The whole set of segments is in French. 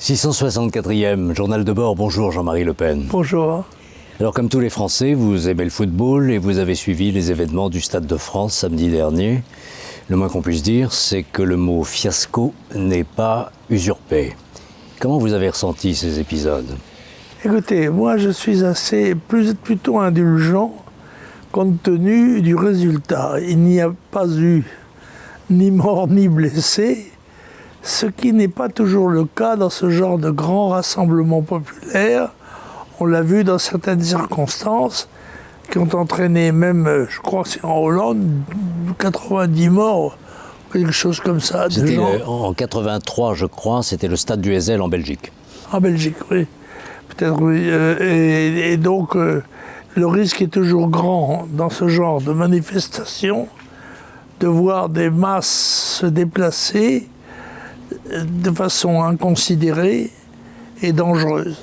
664e journal de bord, bonjour Jean-Marie Le Pen. Bonjour. Alors comme tous les Français, vous aimez le football et vous avez suivi les événements du Stade de France samedi dernier. Le moins qu'on puisse dire, c'est que le mot fiasco n'est pas usurpé. Comment vous avez ressenti ces épisodes ? Écoutez, moi je suis plutôt indulgent compte tenu du résultat. Il n'y a pas eu ni mort ni blessé, ce qui n'est pas toujours le cas dans ce genre de grands rassemblements populaires. On l'a vu dans certaines circonstances qui ont entraîné même, je crois que c'est en Hollande, 90 morts, quelque chose comme ça. C'était en 83, je crois, c'était le stade du Heysel en Belgique. En Belgique, oui. Peut-être, oui. Et donc, le risque est toujours grand dans ce genre de manifestation de voir des masses se déplacer de façon inconsidérée et dangereuse.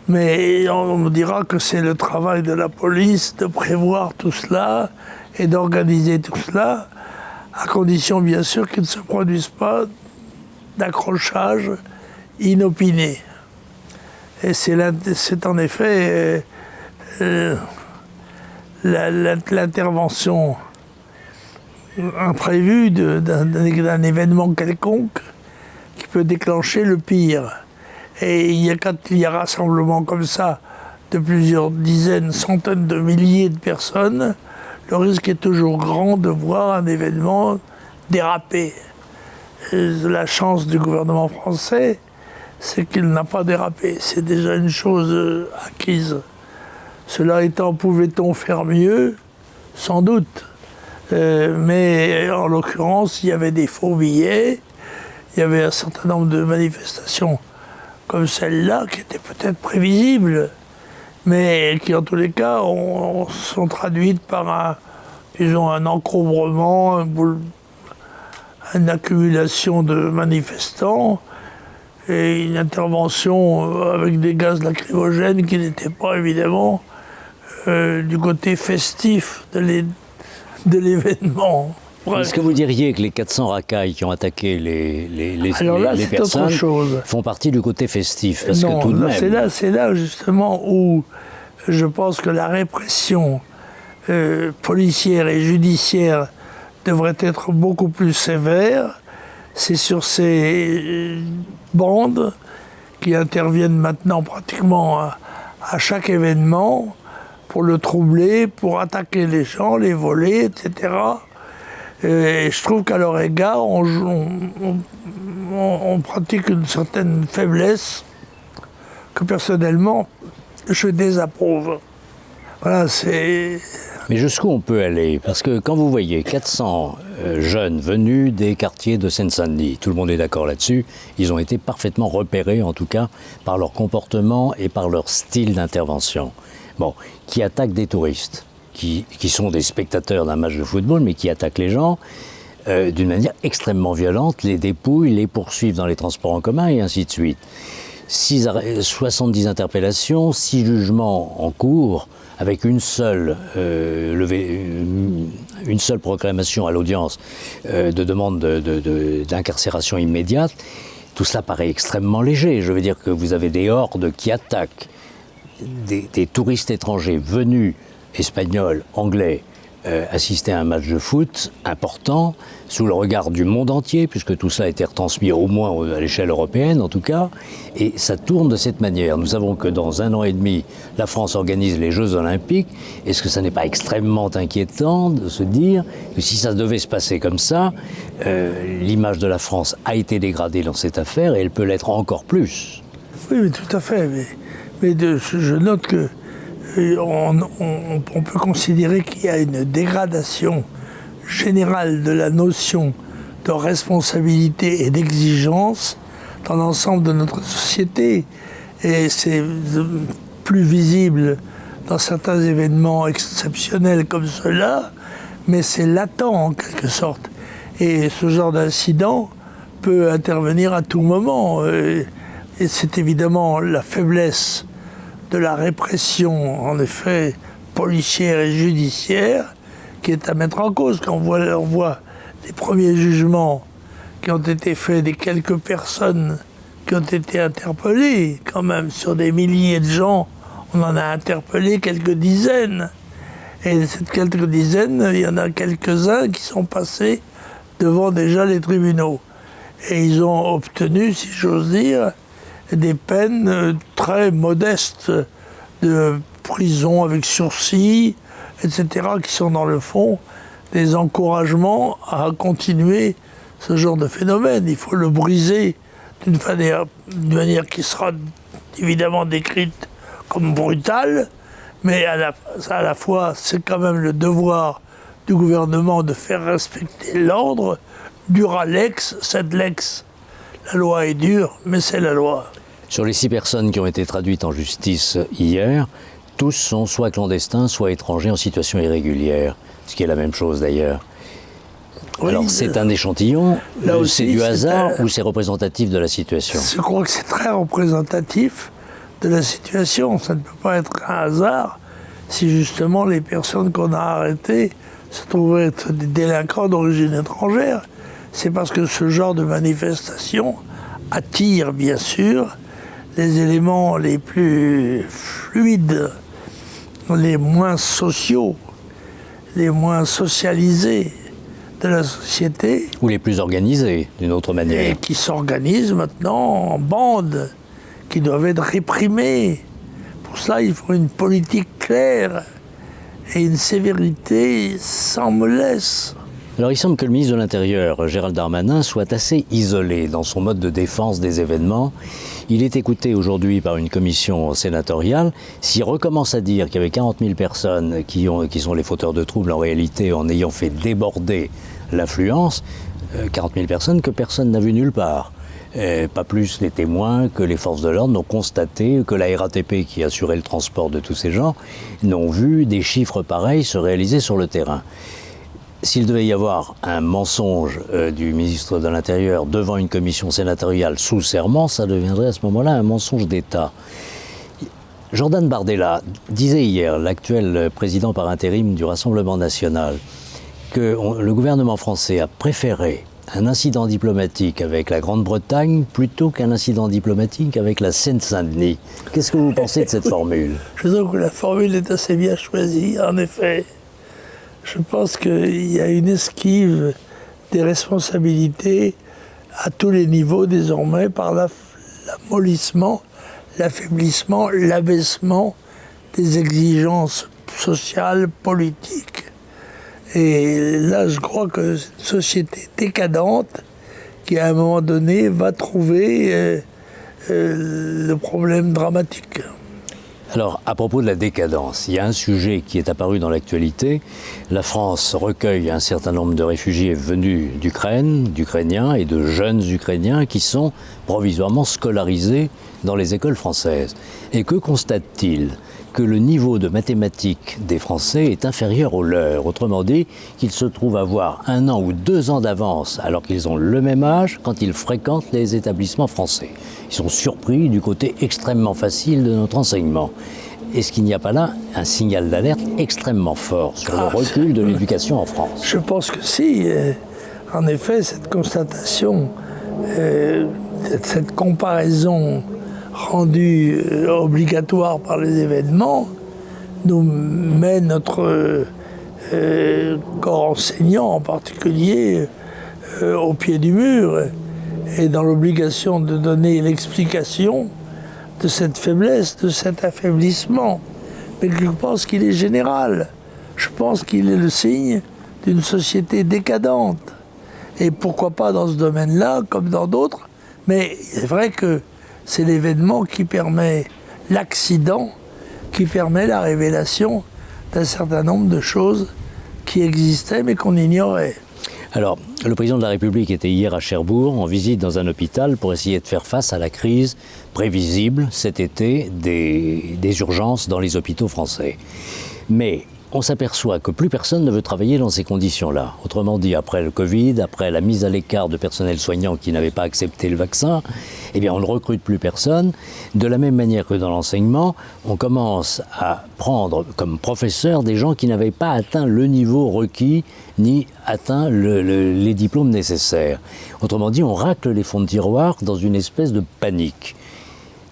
Mais on me dira que c'est le travail de la police de prévoir tout cela et d'organiser tout cela, à condition bien sûr qu'il ne se produise pas d'accrochage inopiné. Et c'est en effet l'intervention imprévue d'un événement quelconque qui peut déclencher le pire. Et quand il y a rassemblement comme ça de plusieurs dizaines, centaines de milliers de personnes, le risque est toujours grand de voir un événement déraper. Et la chance du gouvernement français, c'est qu'il n'a pas dérapé. C'est déjà une chose acquise. Cela étant, pouvait-on faire mieux ? Sans doute. Mais en l'occurrence, il y avait des faux billets, il y avait un certain nombre de manifestations comme celle-là, qui étaient peut-être prévisibles, mais qui en tous les cas sont traduites par un encombrement, une accumulation de manifestants, et une intervention avec des gaz lacrymogènes qui n'étaient pas évidemment du côté festif de l'événement. Est-ce que vous diriez que les 400 racailles qui ont attaqué les personnes font partie du côté festif ? Parce non, que tout de même... c'est là justement où je pense que la répression policière et judiciaire devrait être beaucoup plus sévère. C'est sur ces bandes qui interviennent maintenant pratiquement à chaque événement pour le troubler, pour attaquer les gens, les voler, etc. Et je trouve qu'à leur égard, on pratique une certaine faiblesse que personnellement, je désapprouve. Voilà, c'est... Mais jusqu'où on peut aller ? Parce que quand vous voyez 400 jeunes venus des quartiers de Seine-Saint-Denis, tout le monde est d'accord là-dessus, ils ont été parfaitement repérés, en tout cas, par leur comportement et par leur style d'intervention. Bon, qui attaquent des touristes, qui sont des spectateurs d'un match de football, mais qui attaquent les gens d'une manière extrêmement violente, les dépouillent, les poursuivent dans les transports en commun et ainsi de suite. 70 interpellations, 6 jugements en cours, avec une seule proclamation à l'audience de demande d'incarcération immédiate. Tout cela paraît extrêmement léger. Je veux dire que vous avez des hordes qui attaquent des touristes étrangers venus, espagnols, anglais, assister à un match de foot important, sous le regard du monde entier, puisque tout ça a été retransmis au moins à l'échelle européenne en tout cas, et ça tourne de cette manière. Nous savons que dans 1 an et demi, la France organise les Jeux Olympiques. Est-ce que ça n'est pas extrêmement inquiétant de se dire que si ça devait se passer comme ça, l'image de la France a été dégradée dans cette affaire et elle peut l'être encore plus ? Oui, mais tout à fait. Mais je note que on peut considérer qu'il y a une dégradation générale de la notion de responsabilité et d'exigence dans l'ensemble de notre société. Et c'est plus visible dans certains événements exceptionnels comme ceux-là, mais c'est latent en quelque sorte. Et ce genre d'incident peut intervenir à tout moment. Et c'est évidemment la faiblesse de la répression, en effet, policière et judiciaire, qui est à mettre en cause. Quand on voit les premiers jugements qui ont été faits des quelques personnes qui qui ont été interpellés, quand même, sur des milliers de gens. On en a interpellé quelques dizaines. Et ces quelques dizaines, il y en a quelques-uns qui sont passés devant déjà les tribunaux. Et ils ont obtenu, si j'ose dire, des peines très modestes de prison avec sursis, etc., qui sont dans le fond des encouragements à continuer ce genre de phénomène. Il faut le briser d'une manière qui sera évidemment décrite comme brutale, mais à la fois, c'est quand même le devoir du gouvernement de faire respecter l'ordre. Dura lex, sed lex. La loi est dure, mais c'est la loi. Sur les 6 personnes qui ont été traduites en justice hier, tous sont soit clandestins, soit étrangers en situation irrégulière, ce qui est la même chose d'ailleurs. Oui, alors c'est un échantillon, c'est du hasard ou c'est représentatif de la situation? Je crois que c'est très représentatif de la situation. Ça ne peut pas être un hasard si justement les personnes qu'on a arrêtées se trouvaient être des délinquants d'origine étrangère. C'est parce que ce genre de manifestation attire bien sûr les éléments les plus fluides, les moins sociaux, les moins socialisés de la société. Ou les plus organisés, d'une autre manière. Et qui s'organisent maintenant en bandes, qui doivent être réprimées. Pour cela, il faut une politique claire et une sévérité sans mollesse. Alors il semble que le ministre de l'Intérieur, Gérald Darmanin, soit assez isolé dans son mode de défense des événements. Il est écouté aujourd'hui par une commission sénatoriale. S'il recommence à dire qu'il y avait 40 000 personnes qui sont les fauteurs de troubles en réalité en ayant fait déborder l'affluence, 40 000 personnes que personne n'a vu nulle part. Pas plus les témoins que les forces de l'ordre n'ont constaté que la RATP qui assurait le transport de tous ces gens n'ont vu des chiffres pareils se réaliser sur le terrain. S'il devait y avoir un mensonge du ministre de l'Intérieur devant une commission sénatoriale sous serment, ça deviendrait à ce moment-là un mensonge d'État. Jordan Bardella disait hier, l'actuel président par intérim du Rassemblement national, que le gouvernement français a préféré un incident diplomatique avec la Grande-Bretagne plutôt qu'un incident diplomatique avec la Seine-Saint-Denis. Qu'est-ce que vous pensez de cette formule? Je trouve que la formule est assez bien choisie, en effet. Je pense qu'il y a une esquive des responsabilités à tous les niveaux désormais par l'amollissement, l'affaiblissement, l'abaissement des exigences sociales, politiques. Et là, je crois que c'est une société décadente qui, à un moment donné, va trouver le problème dramatique. Alors, à propos de la décadence, il y a un sujet qui est apparu dans l'actualité. La France recueille un certain nombre de réfugiés venus d'Ukraine, d'Ukrainiens et de jeunes Ukrainiens qui sont provisoirement scolarisés dans les écoles françaises. Et que constate-t-il? Que le niveau de mathématiques des Français est inférieur au leur. Autrement dit, qu'ils se trouvent avoir 1 an ou 2 ans d'avance alors qu'ils ont le même âge quand ils fréquentent les établissements français. Ils sont surpris du côté extrêmement facile de notre enseignement. Est-ce qu'il n'y a pas là un signal d'alerte extrêmement fort sur le recul de l'éducation en France? Je pense que si. En effet, cette constatation, cette comparaison rendue obligatoire par les événements, nous met notre corps enseignant en particulier au pied du mur et dans l'obligation de donner l'explication de cette faiblesse, de cet affaiblissement. Mais je pense qu'il est général. Je pense qu'il est le signe d'une société décadente. Et pourquoi pas dans ce domaine-là, comme dans d'autres. Mais c'est vrai que c'est l'événement qui permet l'accident, qui permet la révélation d'un certain nombre de choses qui existaient mais qu'on ignorait. Alors, le président de la République était hier à Cherbourg en visite dans un hôpital pour essayer de faire face à la crise prévisible cet été des urgences dans les hôpitaux français. Mais on s'aperçoit que plus personne ne veut travailler dans ces conditions-là. Autrement dit, après le Covid, après la mise à l'écart de personnel soignant qui n'avait pas accepté le vaccin, eh bien on ne recrute plus personne. De la même manière que dans l'enseignement, on commence à prendre comme professeurs des gens qui n'avaient pas atteint le niveau requis ni atteint les diplômes nécessaires. Autrement dit, on racle les fonds de tiroir dans une espèce de panique.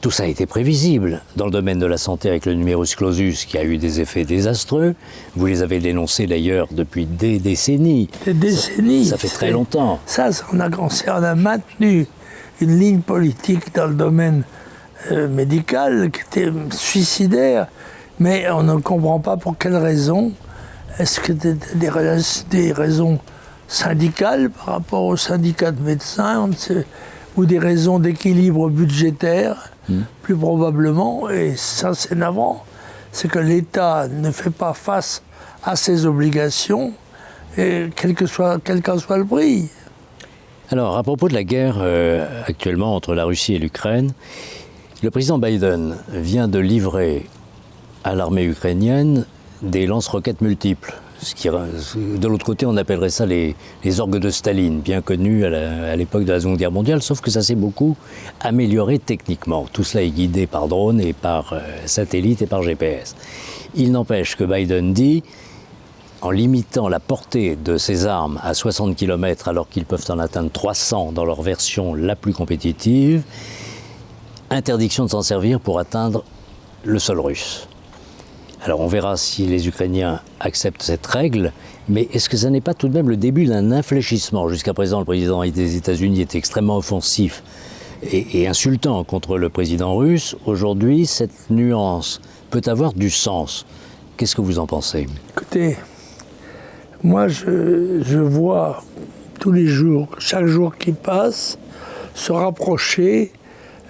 Tout ça a été prévisible dans le domaine de la santé avec le numerus clausus qui a eu des effets désastreux. Vous les avez dénoncés d'ailleurs depuis des décennies. Des décennies. Ça fait très longtemps. Ça, on a maintenu une ligne politique dans le domaine médical qui était suicidaire, mais on ne comprend pas pour quelles raisons. Est-ce que des raisons syndicales par rapport aux syndicats de médecins ou des raisons d'équilibre budgétaire, plus probablement, et ça c'est navrant, c'est que l'État ne fait pas face à ses obligations, et quel qu'en soit le prix. Alors, à propos de la guerre actuellement entre la Russie et l'Ukraine, le président Biden vient de livrer à l'armée ukrainienne des lance-roquettes multiples. De l'autre côté, on appellerait ça les orgues de Staline, bien connus à l'époque de la Seconde Guerre mondiale, sauf que ça s'est beaucoup amélioré techniquement. Tout cela est guidé par drone et par satellite et par GPS. Il n'empêche que Biden dit, en limitant la portée de ces armes à 60 km alors qu'ils peuvent en atteindre 300 dans leur version la plus compétitive, interdiction de s'en servir pour atteindre le sol russe. Alors on verra si les Ukrainiens acceptent cette règle, mais est-ce que ça n'est pas tout de même le début d'un infléchissement? Jusqu'à présent, le président des États-Unis était extrêmement offensif et insultant contre le président russe. Aujourd'hui, cette nuance peut avoir du sens. Qu'est-ce que vous en pensez? Écoutez, moi je vois tous les jours, chaque jour qui passe, se rapprocher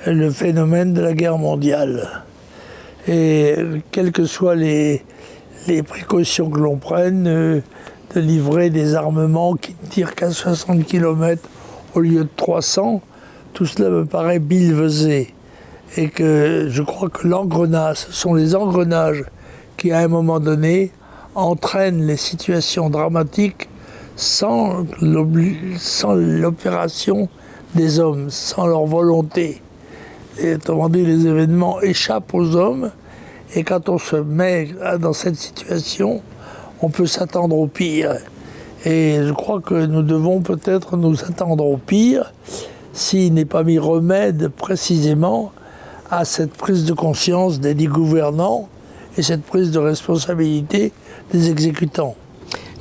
le phénomène de la guerre mondiale. Et quelles que soient les précautions que l'on prenne, de livrer des armements qui ne tirent qu'à 60 km au lieu de 300, tout cela me paraît billevesé. Et que je crois que ce sont les engrenages qui, à un moment donné, entraînent les situations dramatiques sans l'opération des hommes, sans leur volonté. Et autrement dit, les événements échappent aux hommes, et quand on se met dans cette situation, on peut s'attendre au pire. Et je crois que nous devons peut-être nous attendre au pire, s'il n'est pas mis remède précisément à cette prise de conscience des gouvernants et cette prise de responsabilité des exécutants.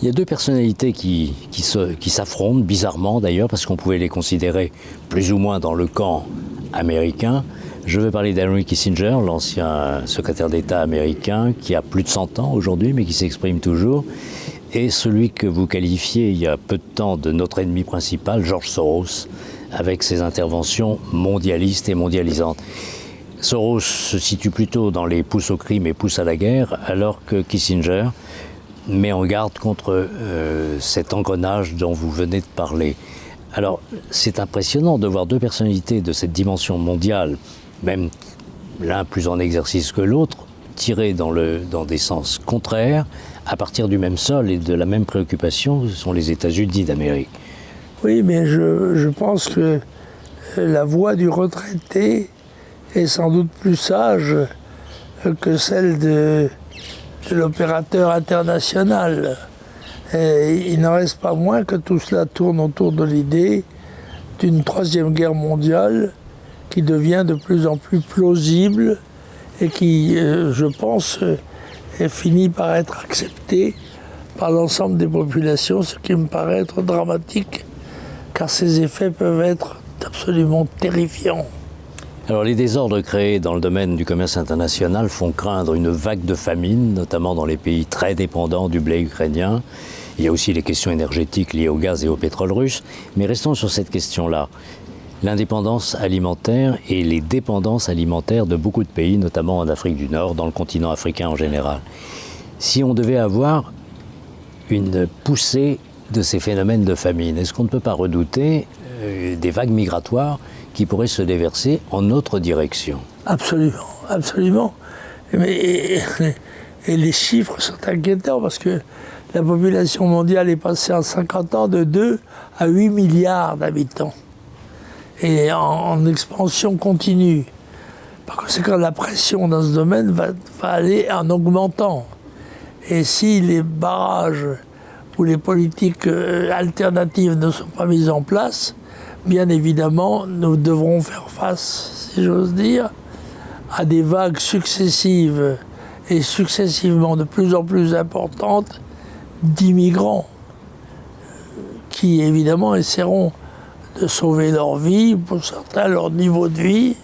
Il y a deux personnalités qui s'affrontent, bizarrement d'ailleurs, parce qu'on pouvait les considérer plus ou moins dans le camp américain. Je veux parler d'Henry Kissinger, l'ancien secrétaire d'État américain, qui a plus de 100 ans aujourd'hui, mais qui s'exprime toujours, et celui que vous qualifiez il y a peu de temps de notre ennemi principal, George Soros, avec ses interventions mondialistes et mondialisantes. Soros se situe plutôt dans les pouces au crime et pouces à la guerre, alors que Kissinger met en garde contre cet engrenage dont vous venez de parler. Alors, c'est impressionnant de voir deux personnalités de cette dimension mondiale, même l'un plus en exercice que l'autre, tirer dans des sens contraires, à partir du même sol et de la même préoccupation, ce sont les États-Unis d'Amérique. Oui, mais je pense que la voix du retraité est sans doute plus sage que celle de l'opérateur international. Et il n'en reste pas moins que tout cela tourne autour de l'idée d'une troisième guerre mondiale qui devient de plus en plus plausible et qui, je pense, finit par être acceptée par l'ensemble des populations, ce qui me paraît être dramatique, car ces effets peuvent être absolument terrifiants. Alors les désordres créés dans le domaine du commerce international font craindre une vague de famine, notamment dans les pays très dépendants du blé ukrainien. Il y a aussi les questions énergétiques liées au gaz et au pétrole russe. Mais restons sur cette question-là. L'indépendance alimentaire et les dépendances alimentaires de beaucoup de pays, notamment en Afrique du Nord, dans le continent africain en général. Si on devait avoir une poussée de ces phénomènes de famine, est-ce qu'on ne peut pas redouter des vagues migratoires qui pourraient se déverser en notre direction? Absolument, absolument. Mais Et les chiffres sont inquiétants parce que la population mondiale est passée en 50 ans de 2 à 8 milliards d'habitants. Et en expansion continue. Par conséquent, la pression dans ce domaine va aller en augmentant. Et si les barrages ou les politiques alternatives ne sont pas mises en place, bien évidemment, nous devrons faire face, si j'ose dire, à des vagues successives et successivement de plus en plus importantes d'immigrants qui, évidemment, essaieront de sauver leur vie, pour certains leur niveau de vie,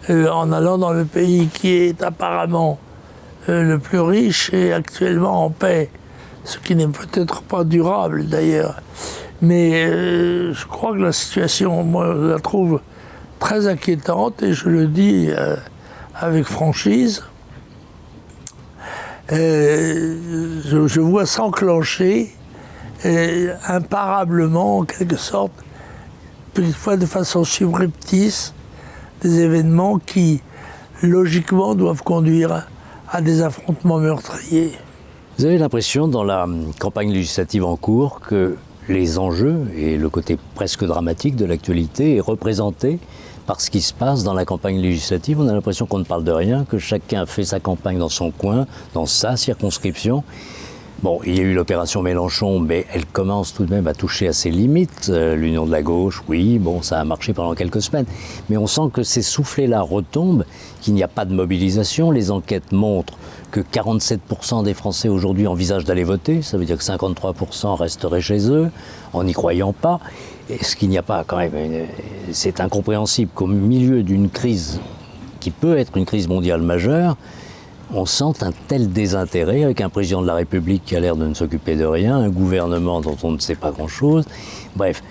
en allant dans le pays qui est apparemment le plus riche et actuellement en paix, ce qui n'est peut-être pas durable d'ailleurs. Mais je crois que la situation, moi, je la trouve très inquiétante et je le dis avec franchise. Je vois s'enclencher imparablement, en quelque sorte, quelquefois de façon subreptice, des événements qui, logiquement, doivent conduire à des affrontements meurtriers. Vous avez l'impression, dans la campagne législative en cours, que les enjeux et le côté presque dramatique de l'actualité est représenté par ce qui se passe dans la campagne législative. On a l'impression qu'on ne parle de rien, que chacun fait sa campagne dans son coin, dans sa circonscription. Bon, il y a eu l'opération Mélenchon, mais elle commence tout de même à toucher à ses limites. L'union de la gauche, oui, bon, ça a marché pendant quelques semaines. Mais on sent que ces soufflets-là retombent, qu'il n'y a pas de mobilisation. Les enquêtes montrent que 47% des Français aujourd'hui envisagent d'aller voter. Ça veut dire que 53% resteraient chez eux, en n'y croyant pas. Est-ce qu'il n'y a pas quand même... C'est incompréhensible qu'au milieu d'une crise qui peut être une crise mondiale majeure, on sent un tel désintérêt avec un président de la République qui a l'air de ne s'occuper de rien, un gouvernement dont on ne sait pas grand-chose. Bref,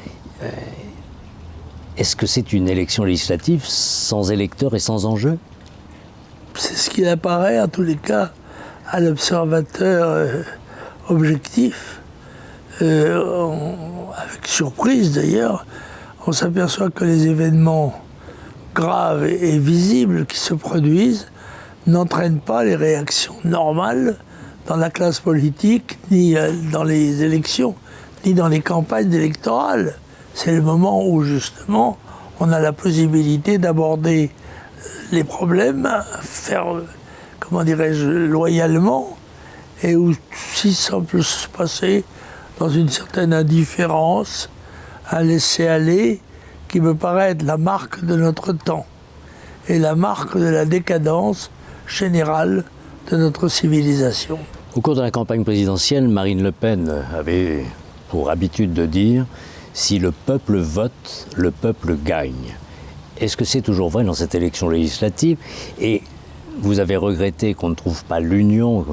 est-ce que c'est une élection législative sans électeurs et sans enjeu ? C'est ce qui apparaît, en tous les cas, à l'observateur objectif. Avec surprise d'ailleurs, on s'aperçoit que les événements graves et visibles qui se produisent n'entraînent pas les réactions normales dans la classe politique, ni dans les élections, ni dans les campagnes électorales. C'est le moment où, justement, on a la possibilité d'aborder les problèmes, faire, comment dirais-je, loyalement, et où si ça peut se passer dans une certaine indifférence, un laisser-aller qui me paraît être la marque de notre temps et la marque de la décadence générale de notre civilisation. Au cours de la campagne présidentielle, Marine Le Pen avait pour habitude de dire « Si le peuple vote, le peuple gagne ». Est-ce que c'est toujours vrai dans cette élection législative ? Et vous avez regretté qu'on ne trouve pas l'union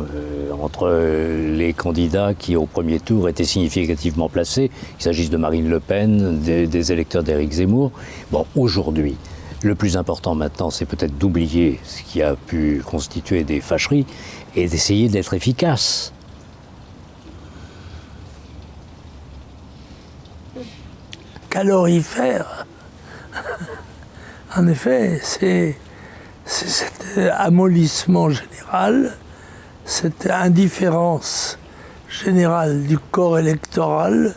entre les candidats qui, au premier tour, étaient significativement placés, qu'il s'agisse de Marine Le Pen, des électeurs d'Éric Zemmour. Bon, aujourd'hui, le plus important maintenant, c'est peut-être d'oublier ce qui a pu constituer des fâcheries et d'essayer d'être efficace. Calorifère. En effet, c'est cet amollissement général, cette indifférence générale du corps électoral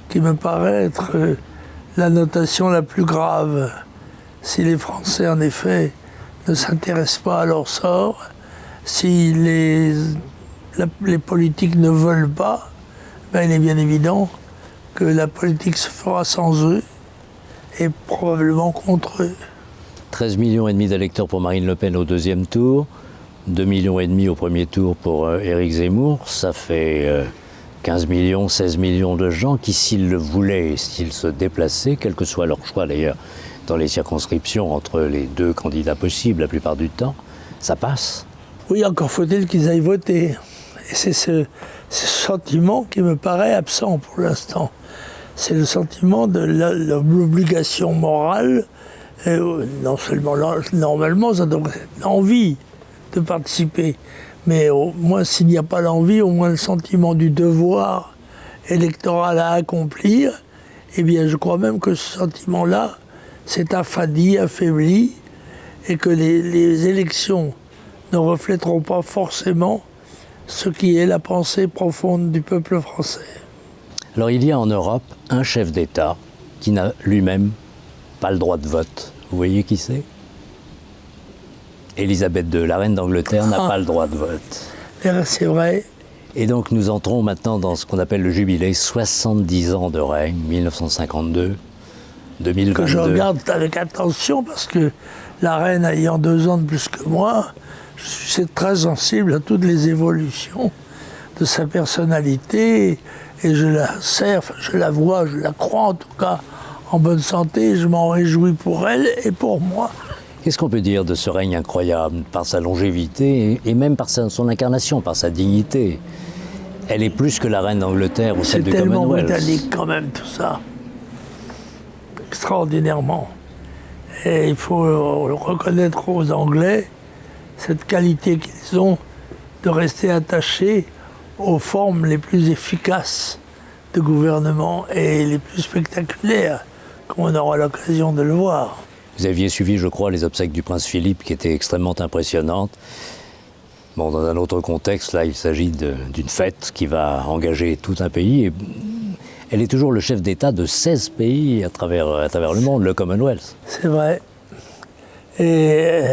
qui me paraît être la notation la plus grave. Si les Français, en effet, ne s'intéressent pas à leur sort, si les politiques ne veulent pas, ben il est bien évident que la politique se fera sans eux et probablement contre eux. 13,5 millions d'électeurs pour Marine Le Pen au deuxième tour, 2,5 millions au premier tour pour Éric Zemmour. Ça fait 15 millions, 16 millions de gens qui, s'ils le voulaient, s'ils se déplaçaient, quel que soit leur choix d'ailleurs, dans les circonscriptions entre les deux candidats possibles la plupart du temps, ça passe. Oui, encore faut-il qu'ils aillent voter. Et c'est ce sentiment qui me paraît absent pour l'instant. C'est le sentiment de l'obligation morale. Non seulement normalement, ça devrait être l'envie de participer, mais au moins s'il n'y a pas l'envie, au moins le sentiment du devoir électoral à accomplir, eh bien je crois même que ce sentiment-là s'est affadi, affaibli, et que les élections ne reflèteront pas forcément ce qui est la pensée profonde du peuple français. Alors il y a en Europe un chef d'État qui n'a lui-même pas le droit de vote. Vous voyez qui c'est? Élisabeth II, la reine d'Angleterre, n'a pas le droit de vote. C'est vrai. Et donc nous entrons maintenant dans ce qu'on appelle le jubilé, 70 ans de règne, 1952, 2022. Que je regarde avec attention parce que la reine ayant 2 ans de plus que moi, je suis très sensible à toutes les évolutions de sa personnalité et je la sers, je la vois, je la crois en tout cas en bonne santé, je m'en réjouis pour elle et pour moi. Qu'est-ce qu'on peut dire de ce règne incroyable par sa longévité et même par son incarnation, par sa dignité? Elle est plus que la reine d'Angleterre ou celle du Commonwealth. C'est tellement Commonwealth. britannique quand même tout ça. Extraordinairement. Et il faut reconnaître aux Anglais cette qualité qu'ils ont de rester attachés aux formes les plus efficaces de gouvernement et les plus spectaculaires, comme on aura l'occasion de le voir. Vous aviez suivi, je crois, les obsèques du prince Philippe qui étaient extrêmement impressionnantes. Bon, dans un autre contexte, là, il s'agit d'une fête qui va engager tout un pays. Et elle est toujours le chef d'État de 16 pays à travers le monde, le Commonwealth. C'est vrai. Et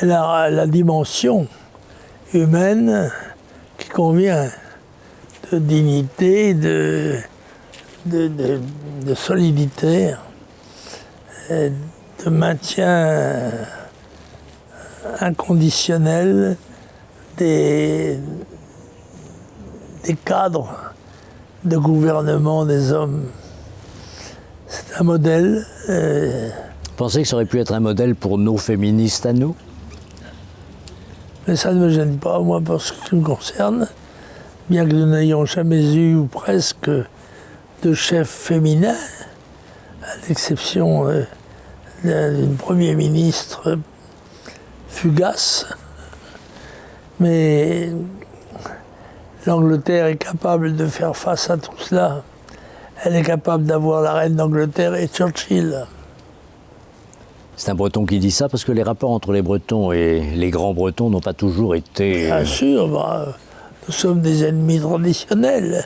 elle a la dimension humaine qui convient de dignité, de solidité, de maintien inconditionnel des cadres de gouvernement des hommes. C'est un modèle. Vous pensez que ça aurait pu être un modèle pour nos féministes à nous? Mais ça ne me gêne pas, moi, pour ce qui me concerne. Bien que nous n'ayons jamais eu, ou presque, de chef féminin, à l'exception d'une Premier ministre fugace. Mais l'Angleterre est capable de faire face à tout cela. Elle est capable d'avoir la reine d'Angleterre et Churchill. C'est un Breton qui dit ça parce que les rapports entre les Bretons et les grands Bretons n'ont pas toujours été... Bien sûr, nous sommes des ennemis traditionnels.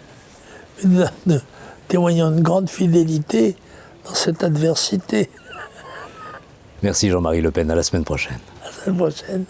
Mais nous témoignons de grande fidélité dans cette adversité. Merci Jean-Marie Le Pen, à la semaine prochaine. À la semaine prochaine.